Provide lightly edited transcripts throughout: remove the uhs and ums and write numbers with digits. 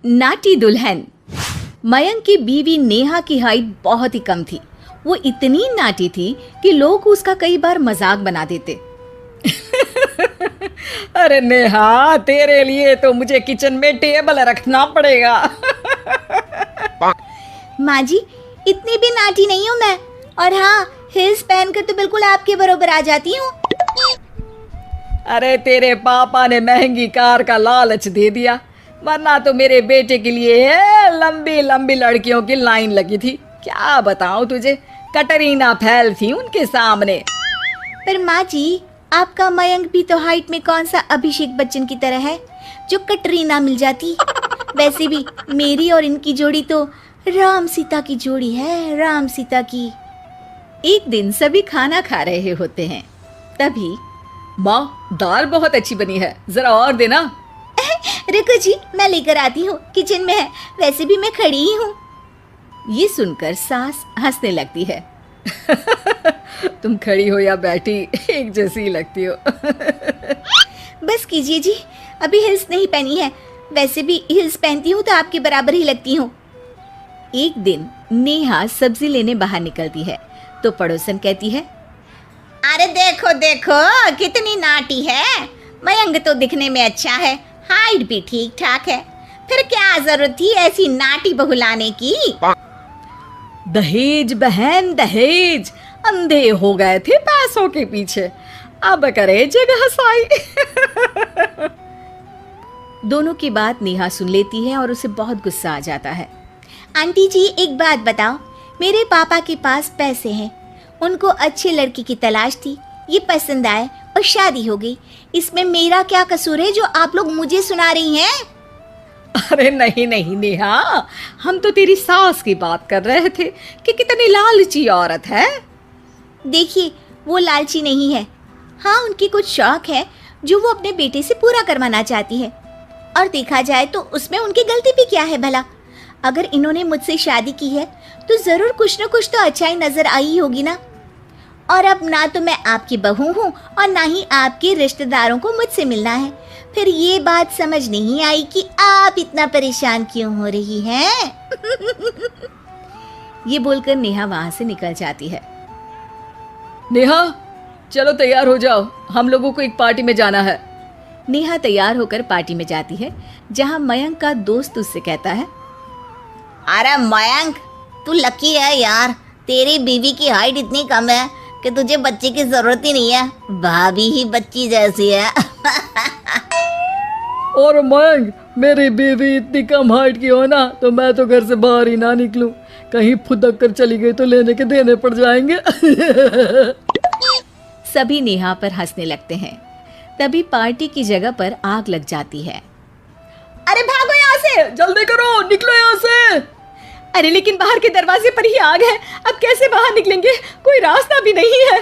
नाटी दुल्हन। मयंक की बीवी नेहा की हाइट बहुत ही कम थी। वो इतनी नाटी थी कि लोग उसका कई बार मजाक बना देते। अरे नेहा, तेरे लिए तो मुझे किचन में टेबल रखना पड़ेगा। माँ जी, इतनी भी नाटी नहीं हूँ मैं, और हाँ, हिल्स पहनकर तो बिल्कुल आपके बराबर आ जाती हूँ। अरे तेरे पापा ने महंगी कार का लालच दे दिया, वरना तो मेरे बेटे के लिए लंबी लंबी लड़कियों की लाइन लगी थी। क्या बताऊं तुझे, कटरीना फैल थी उनके सामने। पर माँ जी, आपका मयंक भी तो हाइट में कौन सा अभिषेक बच्चन की तरह है जो कटरीना मिल जाती। वैसे भी मेरी और इनकी जोड़ी तो राम सीता की जोड़ी है, राम सीता की। एक दिन सभी खाना खा रहे होते हैं, तभी माँ, दाल बहुत अच्छी बनी है, जरा और देना। रुको जी, मैं लेकर आती हूँ, किचन में है, वैसे भी मैं खड़ी ही हूँ। ये सुनकर सास हंसने लगती है। तुम खड़ी हो या बैठी, एक जैसी लगती हो। बस कीजिए जी, अभी हिल्स नहीं पहनी है, वैसे भी हिल्स पहनती हूँ तो आपके बराबर ही लगती हूँ। एक दिन नेहा सब्जी लेने बाहर निकलती है तो पड़ोसन कहती है, अरे देखो देखो कितनी नाटी है, मयंक तो दिखने में अच्छा है, हाइट भी ठीक ठाक है, फिर क्या जरूरत थी ऐसी नाटी बहू लाने की। दहेज बहन, दहेज, अंधे हो गए थे पैसों के पीछे, अब करे जगह साई। दोनों की बात नेहा सुन लेती है और उसे बहुत गुस्सा आ जाता है। आंटी जी, एक बात बताओ, मेरे पापा के पास पैसे हैं, उनको अच्छी लड़की की तलाश थी, ये पसंद आए और शादी हो गई, इसमें मेरा क्या कसूर है जो आप लोग मुझे सुना रही हैं? अरे नहीं नहीं नेहा, हम तो तेरी सास की बात कर रहे थे कि कितनी लालची औरत है। देखिए, वो लालची नहीं है, हाँ, उनकी कुछ शौक है जो वो अपने बेटे से पूरा करवाना चाहती है, और देखा जाए तो उसमें उनकी गलती भी क्या है भला। अगर इन्होंने मुझसे शादी की है तो जरूर कुछ न कुछ तो अच्छाई नजर आई होगी ना। और अब ना तो मैं आपकी बहू हूँ और ना ही आपके रिश्तेदारों को मुझसे मिलना है, फिर ये बात समझ नहीं आई कि आप इतना परेशान क्यों हो रही हैं। ये बोलकर नेहा वहां से निकल जाती है। नेहा, चलो तैयार हो जाओ, हम लोगों को एक पार्टी में जाना है। नेहा तैयार होकर पार्टी में जाती है, जहां मयंक का दोस्त उससे कहता है, अरे मयंक, तू लकी है यार, तेरी बीवी की हाइट इतनी कम है कि तुझे बच्चे की जरूरत ही नहीं है, भाभी ही बच्ची जैसी है। और मयंक, मेरी बीवी इतनी कम हाइट की हो ना तो मैं तो घर से बाहर ही ना निकलूं, कहीं फुदक कर चली गई तो लेने के देने पड़ जाएंगे। सभी नेहा पर हंसने लगते हैं। तभी पार्टी की जगह पर आग लग जाती है। अरे भागो यहाँ से, जल्दी करो, निकलो यहाँ से। अरे लेकिन बाहर के दरवाजे पर ही आग है, अब कैसे बाहर निकलेंगे, कोई रास्ता भी नहीं है।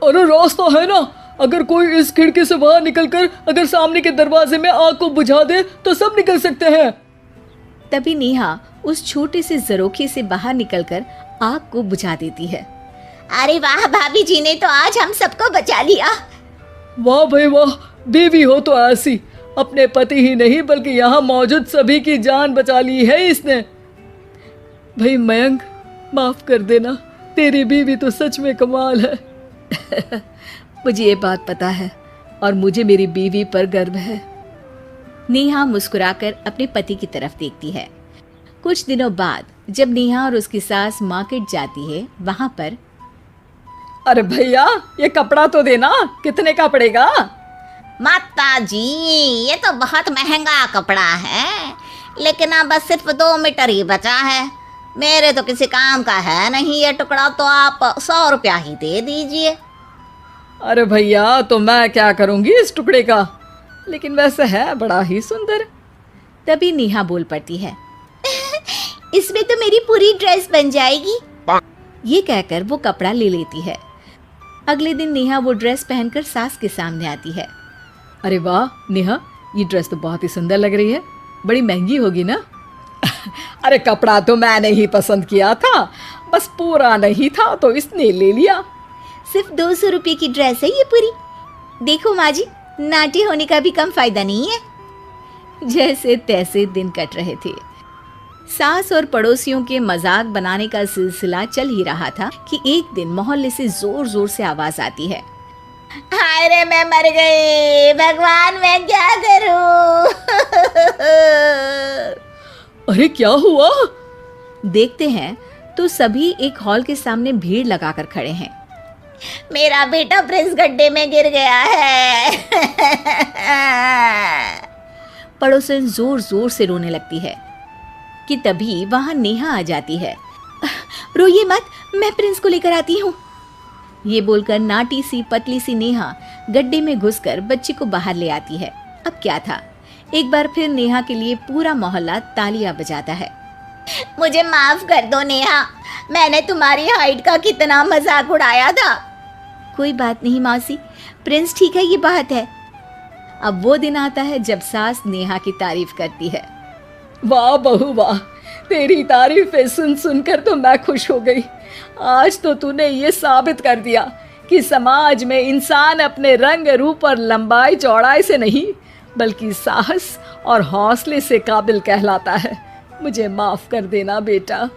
अरे रास्ता है ना, अगर कोई इस खिड़की से बाहर निकलकर अगर सामने के दरवाजे में आग को बुझा दे तो सब निकल सकते हैं। तभी नेहा उस छोटे से जरोखे से बाहर निकलकर आग को बुझा देती है। अरे वाह, भाभी जी ने तो आज हम सबको बचा लिया। वाह भाई वाह, बीवी हो तो ऐसी, अपने पति ही नहीं बल्कि यहाँ मौजूद सभी की जान बचा ली है इसने। भाई मयंक, माफ कर देना, तेरी बीवी तो सच में कमाल है। मुझे ये बात पता है और मुझे मेरी बीवी पर गर्व है। नेहा मुस्कुराकर अपने पति की तरफ देखती है। कुछ दिनों बाद जब नेहा और उसकी सास मार्केट जाती है, वहां पर, अरे भैया, ये कपड़ा तो देना, कितने का पड़ेगा? माता जी, ये तो बहुत महंगा कपड़ा है, लेकिन अब बस सिर्फ 2 मीटर ही बचा है, मेरे तो किसी काम का है नहीं ये टुकड़ा, तो आप 100 रुपया ही दे दीजिए। अरे भैया, तो मैं क्या करूंगी इस टुकड़े का, लेकिन वैसे है बड़ा ही सुंदर। तभी नेहा बोल पड़ती है, इसमें तो मेरी पूरी ड्रेस बन जाएगी। ये कहकर वो कपड़ा ले लेती है। अगले दिन नेहा वो ड्रेस पहनकर सास के सामने आती है। अरे वाह नेहा, ये ड्रेस तो बहुत ही सुंदर लग रही है, बड़ी महंगी होगी ना? अरे कपड़ा तो मैंने ही पसंद किया था, बस पूरा नहीं था तो इसने ले लिया। सिर्फ 200 रुपये की ड्रेस है ये पूरी। देखो माँ जी, नाटी होने का भी कम फायदा नहीं है। जैसे तैसे दिन कट रहे थे। सास और पड़ोसियों के मजाक बनाने का सिलसिला चल ही रहा था कि एक दिन मोहल्ले से जोर जोर से आवाज आती है, हाय रे मैं मर गई, भगवान मैं क्या करूं। अरे क्या हुआ? देखते हैं तो सभी एक हॉल के सामने भीड़ लगाकर खड़े हैं। मेरा बेटा प्रिंस गड्ढे में गिर गया है। पड़ोसन जोर जोर से रोने लगती है कि तभी वहां नेहा आ जाती है। रोइए मत, मैं प्रिंस को लेकर आती हूँ। ये बोलकर नाटी सी पतली सी नेहा गड्ढे में घुसकर बच्चे को बाहर ले आती है। अब क्या था, एक बार फिर नेहा के लिए पूरा मोहल्ला तालियां बजाता है। मुझे माफ कर दो नेहा, मैंने तुम्हारी हाइट का कितना मजाक उड़ाया था। कोई बात नहीं मौसी, प्रिंस ठीक है, ये बात है। अब वो दिन आता है जब सास नेहा की तारीफ करती है। वाह बहू वाह, तेरी तारीफें सुन सुनकर तो मैं खुश हो गई। आज तो तूने ये साबित कर दिया कि समाज में इंसान अपने रंग रूप और लंबाई चौड़ाई से नहीं बल्कि साहस और हौसले से काबिल कहलाता है। मुझे माफ कर देना बेटा।